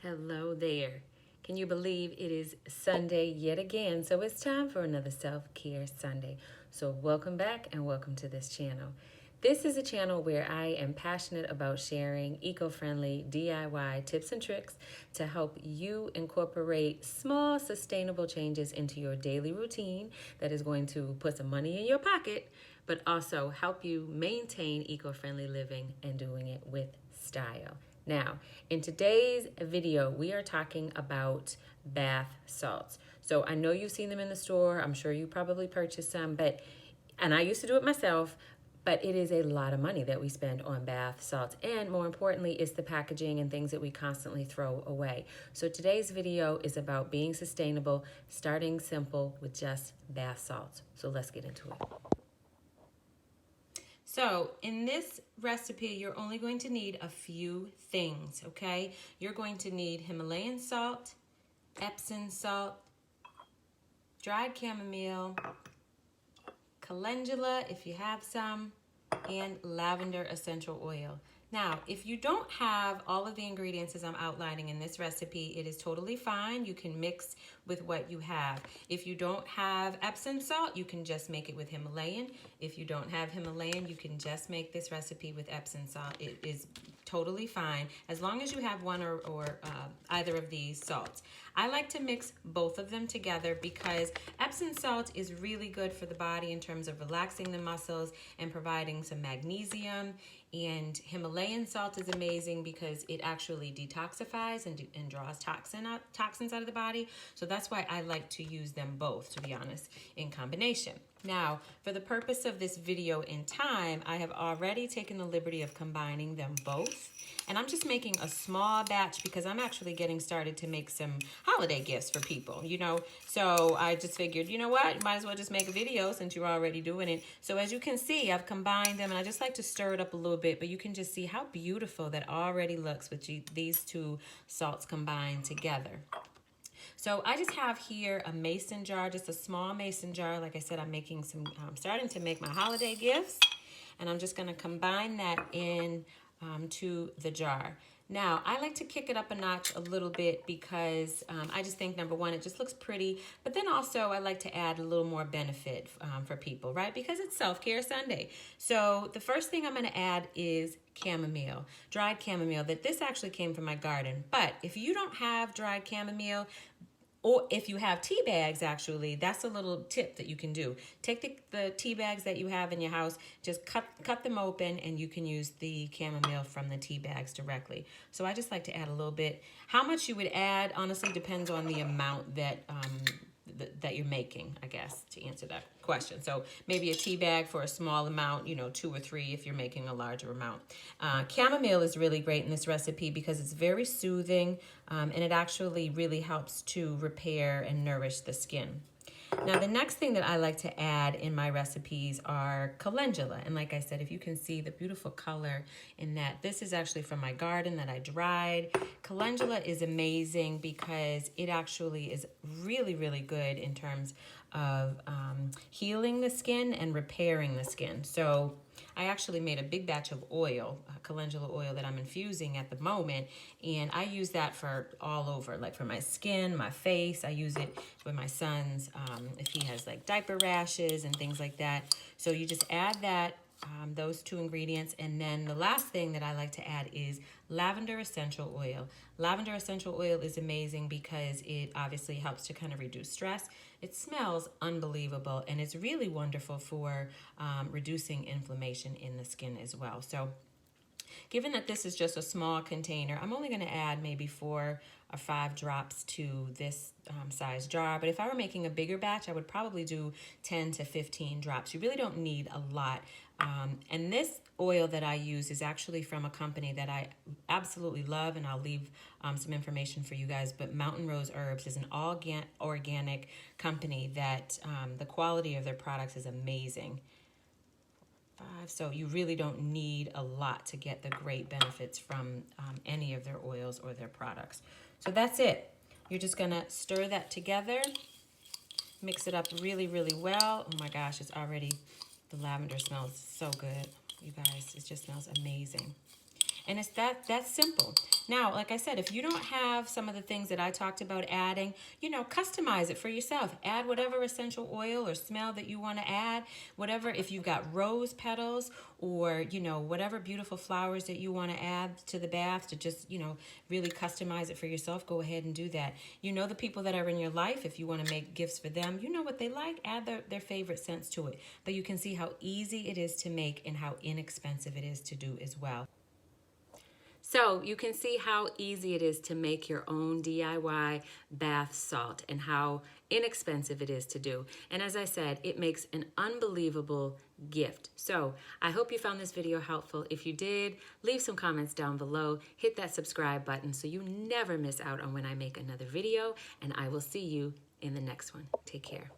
Hello there. Can you believe it is Sunday yet again? So it's time for another self-care Sunday. So welcome back and welcome to this channel. This is a channel where I am passionate about sharing eco-friendly DIY tips and tricks to help you incorporate small sustainable changes into your daily routine that is going to put some money in your pocket, but also help you maintain eco-friendly living and doing it with style. Now, in today's video, we are talking about bath salts. So I know you've seen them in the store. I'm sure you probably purchased some, and I used to do it myself, but it is a lot of money that we spend on bath salts. And more importantly, it's the packaging and things that we constantly throw away. So today's video is about being sustainable, starting simple with just bath salts. So let's get into it. So in this recipe, you're only going to need a few things, okay? You're going to need Himalayan salt, Epsom salt, dried chamomile, calendula if you have some, and lavender essential oil. Now, if you don't have all of the ingredients as I'm outlining in this recipe, it is totally fine. You can mix with what you have. If you don't have Epsom salt, you can just make it with Himalayan. If you don't have Himalayan, you can just make this recipe with Epsom salt. It is totally fine as long as you have one or either of these salts. I like to mix both of them together because Epsom salt is really good for the body in terms of relaxing the muscles and providing some magnesium. And Himalayan salt is amazing because it actually detoxifies and draws toxins out of the body. So that's why I like to use them both, to be honest, in combination. Now, for the purpose of this video in time, I have already taken the liberty of combining them both. And I'm just making a small batch because I'm actually getting started to make some holiday gifts for people, you know. So I just figured, you know what, might as well just make a video since you're already doing it. So as you can see, I've combined them and I just like to stir it up a little bit, but you can just see how beautiful that already looks with these two salts combined together. So I just have here a mason jar, just a small mason jar. Like I said, I'm making starting to make my holiday gifts, and I'm just gonna combine that in to the jar. Now, I like to kick it up a notch a little bit because I just think, number one, it just looks pretty, but then also I like to add a little more benefit for people, right? Because it's Self-Care Sunday. So the first thing I'm gonna add is chamomile, dried chamomile. This actually came from my garden, but if you don't have dried chamomile, or if you have tea bags, actually, that's a little tip that you can do. Take the tea bags that you have in your house, just cut them open, and you can use the chamomile from the tea bags directly. So I just like to add a little bit. How much you would add, honestly, depends on the amount that you're making, I guess, to answer that question. So maybe a tea bag for a small amount, 2 or 3 if you're making a larger amount. Chamomile is really great in this recipe because it's very soothing and it actually really helps to repair and nourish the skin. Now, the next thing that I like to add in my recipes are calendula. And like I said, if you can see the beautiful color in that, this is actually from my garden that I dried. Calendula is amazing because it actually is really, really good in terms of healing the skin and repairing the skin. So I actually made a big batch of oil, calendula oil that I'm infusing at the moment, and I use that for all over, like for my skin, my face. I use it for my son's, if he has like diaper rashes and things like that. So you just add that, those 2 ingredients, and then the last thing that I like to add is lavender essential oil. Lavender essential oil is amazing because it obviously helps to kind of reduce stress. It smells unbelievable, and it's really wonderful for reducing inflammation in the skin as well. So given that this is just a small container, I'm only going to add maybe 4 or 5 drops to this size jar. But if I were making a bigger batch, I would probably do 10 to 15 drops. You really don't need a lot. And this oil that I use is actually from a company that I absolutely love, and I'll leave some information for you guys. But Mountain Rose Herbs is an organic company that the quality of their products is amazing. So you really don't need a lot to get the great benefits from any of their oils or their products. So that's it. You're just gonna stir that together, mix it up really, really well. Oh my gosh, the lavender smells so good, you guys. It just smells amazing. And it's that simple. Now, like I said, if you don't have some of the things that I talked about adding, customize it for yourself. Add whatever essential oil or smell that you want to add, whatever. If you've got rose petals or, whatever beautiful flowers that you want to add to the bath to just, really customize it for yourself, go ahead and do that. The people that are in your life, if you want to make gifts for them, you know what they like, add their favorite scents to it. But you can see how easy it is to make and how inexpensive it is to do as well. So you can see how easy it is to make your own DIY bath salt and how inexpensive it is to do. And as I said, it makes an unbelievable gift. So I hope you found this video helpful. If you did, leave some comments down below. Hit that subscribe button so you never miss out on when I make another video. And I will see you in the next one. Take care.